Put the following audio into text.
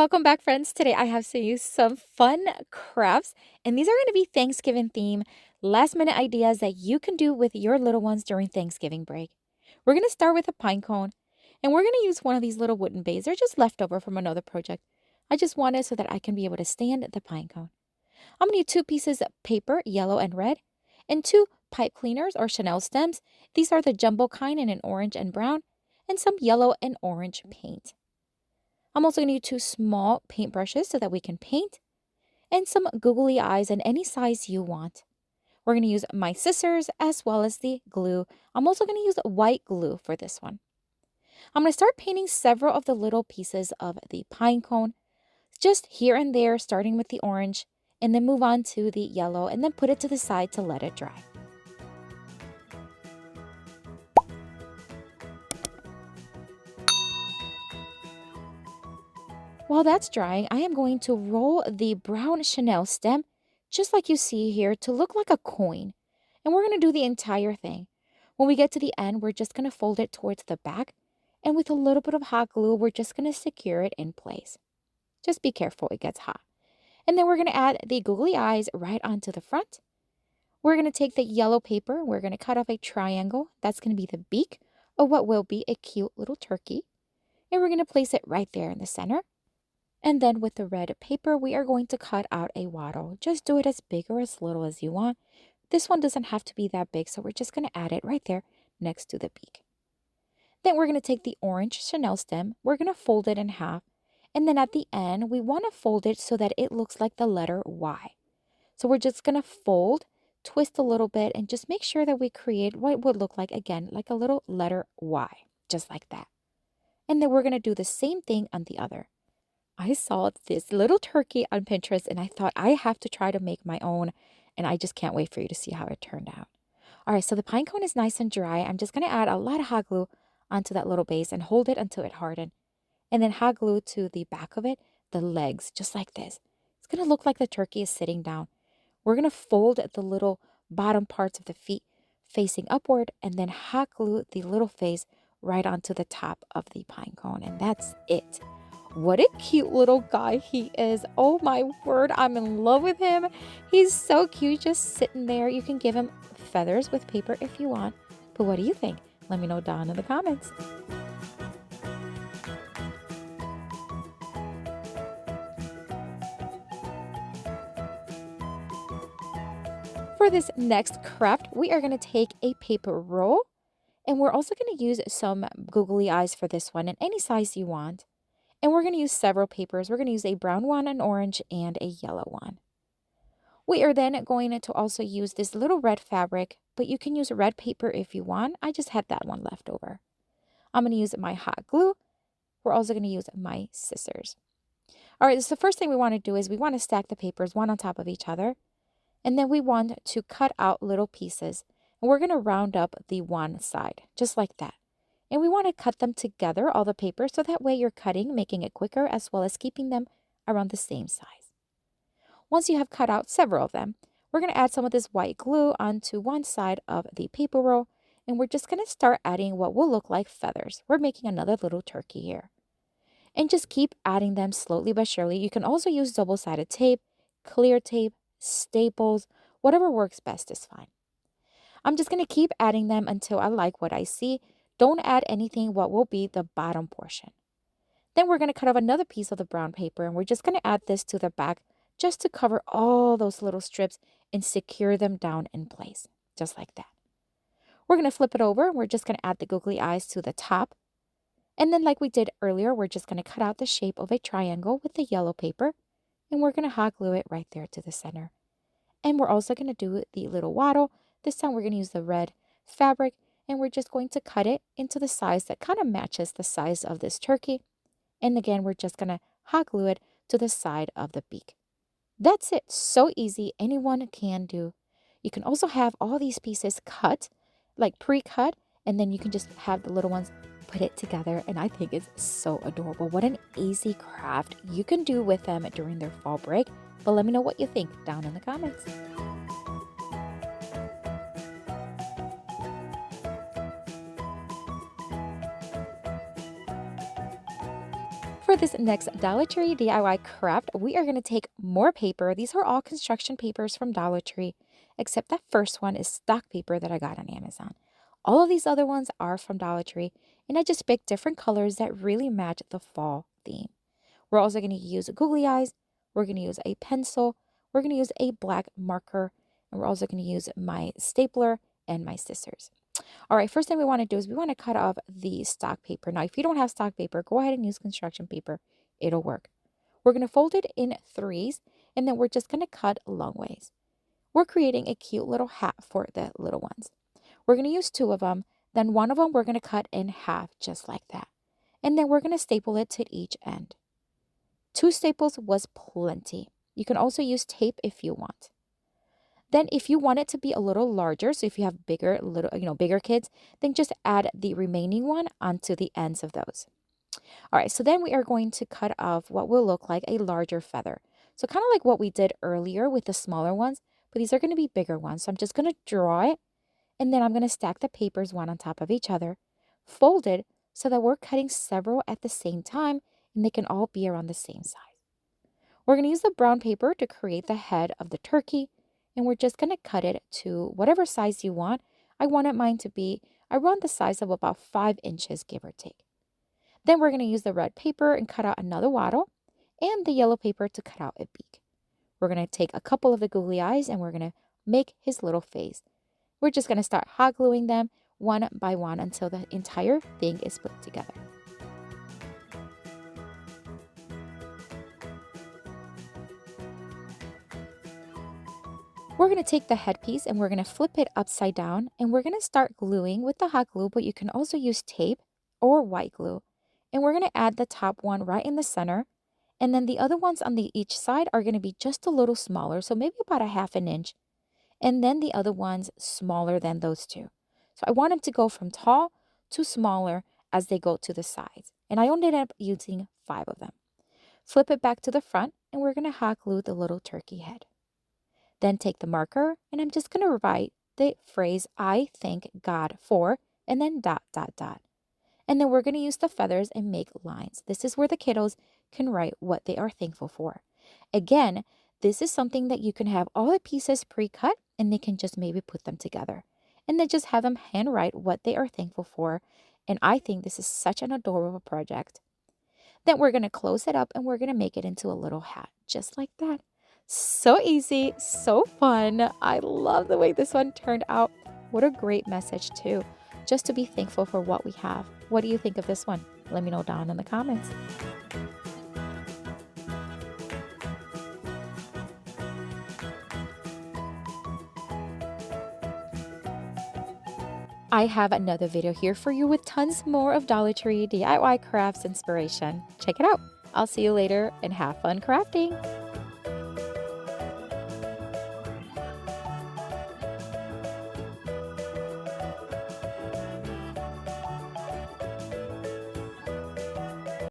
Welcome back, friends. Today I have for you some fun crafts, and these are going to be Thanksgiving theme, last minute ideas that you can do with your little ones during Thanksgiving break. We're going to start with a pine cone, and we're going to use one of these little wooden bays. They're just left over from another project. I just want it so that I can be able to stand the pine cone. I'm going to need two pieces of paper, yellow and red, and two pipe cleaners or Chanel stems. These are the jumbo kind in an orange and brown, and some yellow and orange paint. I'm also going to use two small paintbrushes so that we can paint, and some googly eyes in any size you want. We're going to use my scissors as well as the glue. I'm also going to use white glue for this one. I'm going to start painting several of the little pieces of the pine cone, just here and there, starting with the orange, and then move on to the yellow, and then put it to the side to let it dry. While that's drying, I am going to roll the brown Chanel stem, just like you see here, to look like a coin. And we're going to do the entire thing. When we get to the end, we're just going to fold it towards the back. And with a little bit of hot glue, we're just going to secure it in place. Just be careful, it gets hot. And then we're going to add the googly eyes right onto the front. We're going to take the yellow paper. We're going to cut off a triangle. That's going to be the beak of what will be a cute little turkey. And we're going to place it right there in the center. And then with the red paper, we are going to cut out a wattle. Just do it as big or as little as you want. This one doesn't have to be that big, so we're just going to add it right there next to the beak. Then we're going to take the orange Chanel stem. We're going to fold it in half. And then at the end, we want to fold it so that it looks like the letter Y. So we're just going to fold, twist a little bit, and just make sure that we create what would look like, again, like a little letter Y, just like that. And then we're going to do the same thing on the other. I saw this little turkey on Pinterest and I thought I have to try to make my own, and I just can't wait for you to see how it turned out. All right, so the pine cone is nice and dry. I'm just going to add a lot of hot glue onto that little base and hold it until it hardened. And then hot glue to the back of it, the legs, just like this. It's going to look like the turkey is sitting down. We're going to fold the little bottom parts of the feet facing upward and then hot glue the little face right onto the top of the pine cone. And that's it. What a cute little guy he is. Oh my word, I'm in love with him. He's so cute just sitting there. You can give him feathers with paper if you want. But what do you think? Let me know down in the comments. For this next craft, we are going to take a paper roll, and we're also going to use some googly eyes for this one in any size you want. And we're going to use several papers. We're going to use a brown one, an orange, and a yellow one. We are then going to also use this little red fabric, but you can use red paper if you want. I just had that one left over. I'm going to use my hot glue. We're also going to use my scissors. All right, so the first thing we want to do is we want to stack the papers one on top of each other. And then we want to cut out little pieces. And we're going to round up the one side, just like that. And we want to cut them together, all the papers, so that way you're cutting, making it quicker, as well as keeping them around the same size. Once you have cut out several of them, we're going to add some of this white glue onto one side of the paper roll, and we're just going to start adding what will look like feathers. We're making another little turkey here. And just keep adding them slowly but surely. You can also use double-sided tape, clear tape, staples, whatever works best is fine. I'm just going to keep adding them until I like what I see. Don't add anything what will be the bottom portion. Then we're going to cut off another piece of the brown paper, and we're just going to add this to the back just to cover all those little strips and secure them down in place, just like that. We're going to flip it over, and we're just going to add the googly eyes to the top. And then like we did earlier, we're just going to cut out the shape of a triangle with the yellow paper, and we're going to hot glue it right there to the center. And we're also going to do the little wattle. This time we're going to use the red fabric, and we're just going to cut it into the size that kind of matches the size of this turkey. And again, we're just going to hot glue it to the side of the beak. That's it. So easy. Anyone can do. You can also have all these pieces cut, like pre-cut, and then you can just have the little ones put it together. And I think it's so adorable. What an easy craft you can do with them during their fall break. But let me know what you think down in the comments. For For this next Dollar Tree DIY craft, we are going to take more paper. These are all construction papers from Dollar Tree, except that first one is stock paper that I got on Amazon. All of these other ones are from Dollar Tree, and I just picked different colors that really match the fall theme. We're also going to use googly eyes. We're going to use a pencil. We're going to use a black marker, and we're also going to use my stapler and my scissors. All right, first thing we want to do is we want to cut off the stock paper. Now, if you don't have stock paper, go ahead and use construction paper. It'll work. We're going to fold it in threes, and then we're just going to cut long ways. We're creating a cute little hat for the little ones. We're going to use two of them. Then one of them we're going to cut in half just like that. And then we're going to staple it to each end. 2 staples was plenty. You can also use tape if you want. Then if you want it to be a little larger, so if you have bigger kids, then just add the remaining one onto the ends of those. All right, so then we are going to cut off what will look like a larger feather. So kind of like what we did earlier with the smaller ones, but these are going to be bigger ones. So I'm just going to draw it, and then I'm going to stack the papers one on top of each other, fold it so that we're cutting several at the same time, and they can all be around the same size. We're going to use the brown paper to create the head of the turkey, and we're just going to cut it to whatever size you want. I wanted mine to be around the size of about 5 inches, give or take. Then we're going to use the red paper and cut out another wattle, and the yellow paper to cut out a beak. We're going to take a couple of the googly eyes, and we're going to make his little face. We're just going to start hot gluing them one by one until the entire thing is put together. We're going to take the headpiece and we're going to flip it upside down, and we're going to start gluing with the hot glue, but you can also use tape or white glue. And we're going to add the top one right in the center, and then the other ones on each side are going to be just a little smaller, so maybe about a 1/2 inch, and then the other ones smaller than those two. So I want them to go from tall to smaller as they go to the sides, and I ended up using 5 of them. Flip it back to the front, and we're going to hot glue the little turkey head. Then take the marker, and I'm just going to write the phrase, I thank God for, and then ... And then we're going to use the feathers and make lines. This is where the kiddos can write what they are thankful for. Again, this is something that you can have all the pieces pre-cut, and they can just maybe put them together. And then just have them handwrite what they are thankful for. And I think this is such an adorable project. Then we're going to close it up, and we're going to make it into a little hat, just like that. So easy, so fun. I love the way this one turned out. What a great message too, just to be thankful for what we have. What do you think of this one? Let me know down in the comments. I have another video here for you with tons more of Dollar Tree DIY crafts inspiration. Check it out. I'll see you later and have fun crafting.